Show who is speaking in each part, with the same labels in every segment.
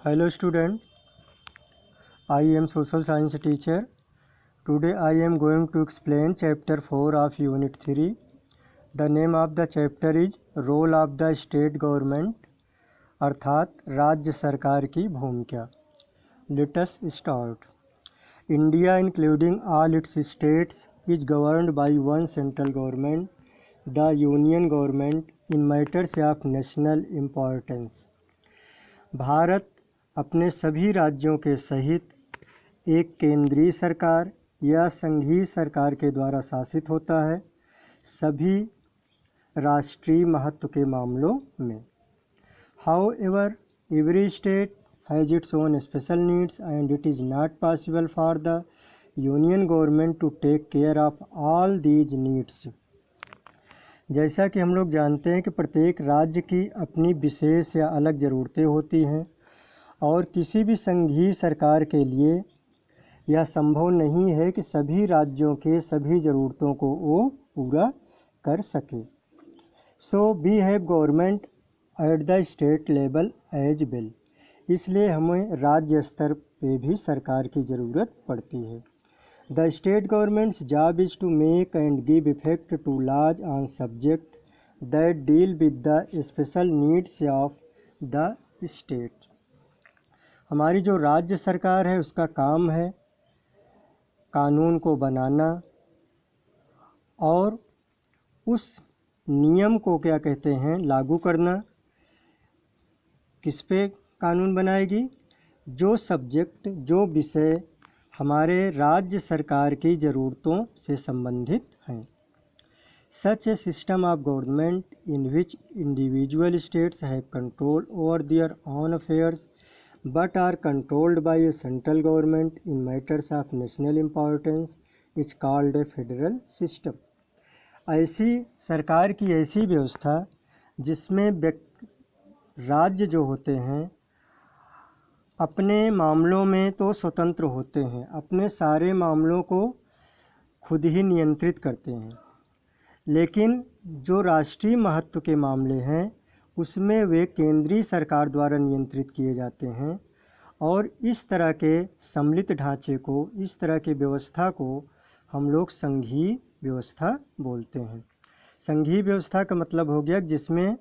Speaker 1: Hello student, I am social science teacher. Today I am going to explain chapter 4 of unit 3. The name of the chapter is Role of the State Government अर्थात राज्य सरकार की भूमिका. Let us start. India including all its states is governed by one central government, the union government in matters of national importance. Bharat अपने सभी राज्यों के सहित एक केंद्रीय सरकार या संघीय सरकार के द्वारा शासित होता है सभी राष्ट्रीय महत्व के मामलों में. However, every state has its own special needs and it is not possible for the union government to take care of all these needs. जैसा कि हम लोग जानते हैं कि प्रत्येक राज्य की अपनी विशेष या अलग ज़रूरतें होती हैं और किसी भी संघीय सरकार के लिए यह संभव नहीं है कि सभी राज्यों के सभी ज़रूरतों को वो पूरा कर सके. So we have government at the state level as well. इसलिए हमें राज्य स्तर पे भी सरकार की ज़रूरत पड़ती है. The state government's job is to make and give effect to laws on subject that deal with the special needs of the state. हमारी जो राज्य सरकार है उसका काम है कानून को बनाना और उस नियम को क्या कहते हैं लागू करना. किस पे कानून बनाएगी? जो सब्जेक्ट जो विषय हमारे राज्य सरकार की ज़रूरतों से संबंधित हैं. Such a system of government in which individual states have control over their own affairs but are controlled by a central government in matters of national importance is called a federal system. ऐसी सरकार की ऐसी व्यवस्था जिसमें राज्य जो होते हैं अपने मामलों में तो स्वतंत्र होते हैं, अपने सारे मामलों को खुद ही नियंत्रित करते हैं, लेकिन जो राष्ट्रीय महत्व के मामले हैं उसमें वे केंद्रीय सरकार द्वारा नियंत्रित किए जाते हैं. और इस तरह के सम्मिलित ढांचे को, इस तरह की व्यवस्था को हम लोग संघीय व्यवस्था बोलते हैं. संघीय व्यवस्था का मतलब हो गया जिसमें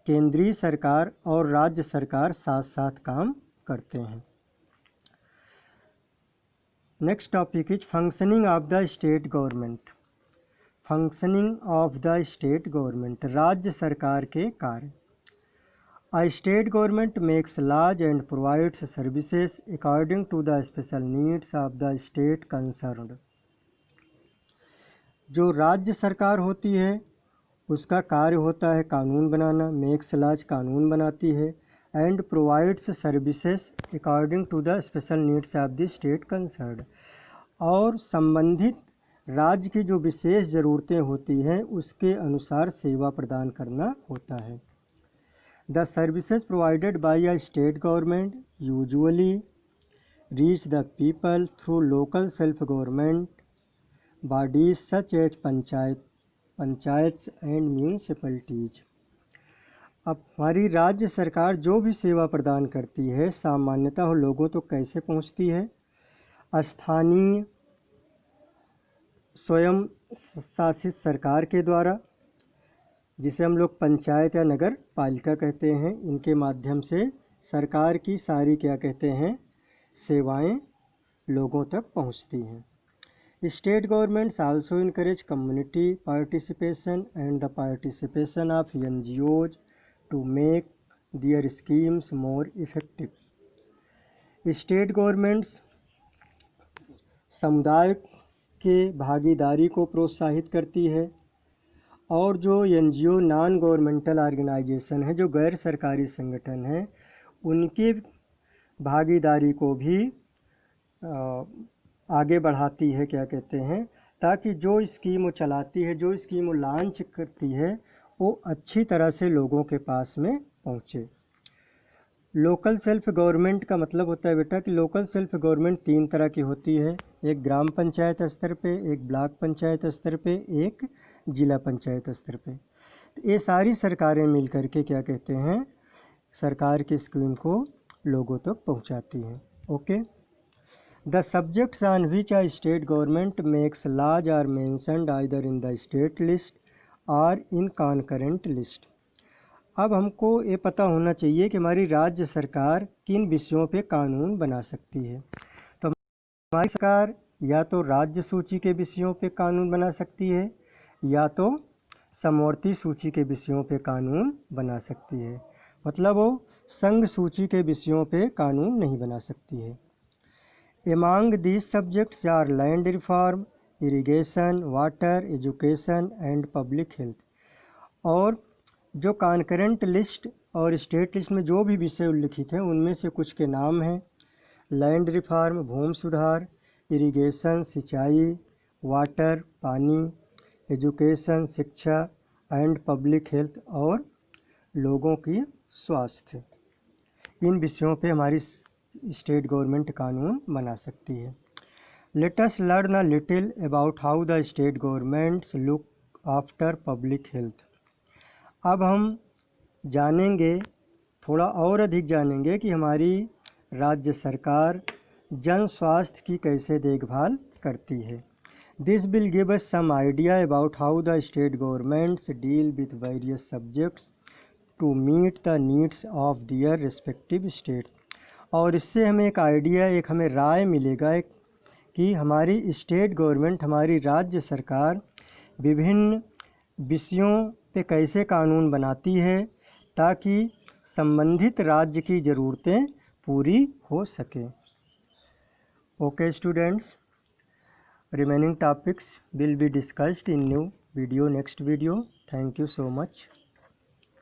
Speaker 1: केंद्रीय सरकार और राज्य सरकार साथ साथ काम करते हैं. Next topic is functioning of the state government. Functioning of the state government, राज्य सरकार के कार्य. A state government makes laws and provides services according to the special needs of the state concerned. जो राज्य सरकार होती है उसका कार्य होता है कानून बनाना. मेक्स लॉज कानून बनाती है. And provides services according to the special needs of the state concern. और संबंधित राज्य की जो विशेष ज़रूरतें होती हैं उसके अनुसार सेवा प्रदान करना होता है. The services provided by a state government usually reach the people through local self-government bodies such as panchayats and municipalities. अब हमारी राज्य सरकार जो भी सेवा प्रदान करती है सामान्यतः लोगों तो कैसे पहुंचती है? स्थानीय स्वयं शासित सरकार के द्वारा, जिसे हम लोग पंचायत या नगर पालिका कहते हैं. इनके माध्यम से सरकार की सारी क्या कहते हैं सेवाएं लोगों तक पहुंचती हैं. State governments also encourage community participation and the participation of NGOs to make their schemes more effective. State governments समुदाय के भागीदारी को प्रोत्साहित करती है और जो NGO नॉन गवर्नमेंटल ऑर्गेनाइजेशन है, जो गैर सरकारी संगठन हैं, उनकी भागीदारी को भी आगे बढ़ाती है क्या कहते हैं ताकि जो स्कीम वो चलाती है, जो स्कीम वो लॉन्च करती है वो अच्छी तरह से लोगों के पास में पहुँचे. लोकल सेल्फ गवर्नमेंट का मतलब होता है बेटा कि लोकल सेल्फ गवर्नमेंट 3 तरह की होती है. एक ग्राम पंचायत स्तर पे, एक ब्लॉक पंचायत स्तर पे, एक जिला पंचायत स्तर पे. ये सारी सरकारें मिल कर के क्या कहते हैं सरकार की स्कीम को लोगों तक पहुंचाती हैं। Okay, the subjects on which a state government makes laws are mentioned either in the state list or in concurrent list. अब हमको ये पता होना चाहिए कि हमारी राज्य सरकार किन विषयों पे कानून बना सकती है। तो हमारी सरकार या तो राज्य सूची के विषयों पे कानून बना सकती है या तो समवर्ती सूची के विषयों पे कानून बना सकती है, मतलब वो संघ सूची के विषयों पे कानून नहीं बना सकती है। Among these subjects are land reform, irrigation, water, education and public health. और जो कॉन्करेंट लिस्ट और स्टेट लिस्ट में जो भी विषय उल्लिखित हैं उनमें से कुछ के नाम हैं: लैंड रिफॉर्म भूमि सुधार, इरिगेशन सिंचाई, वाटर पानी, एजुकेशन शिक्षा एंड पब्लिक हेल्थ और लोगों की स्वास्थ्य। इन विषयों पे हमारी स्टेट गवर्नमेंट कानून बना सकती है। Let us learn a little about how the state governments look after public health. अब हम जानेंगे, थोड़ा और अधिक जानेंगे कि हमारी राज्य सरकार जन स्वास्थ्य की कैसे देखभाल करती है। This will give us some idea about how the state governments deal with various subjects to meet the needs of their respective state. और इससे हमें एक आइडिया, एक हमें राय मिलेगा कि हमारी स्टेट गवर्नमेंट, हमारी राज्य सरकार विभिन्न विषयों पे कैसे कानून बनाती है ताकि संबंधित राज्य की ज़रूरतें पूरी हो सकें। Okay students, remaining topics will be discussed in new video, next video. Thank you so much.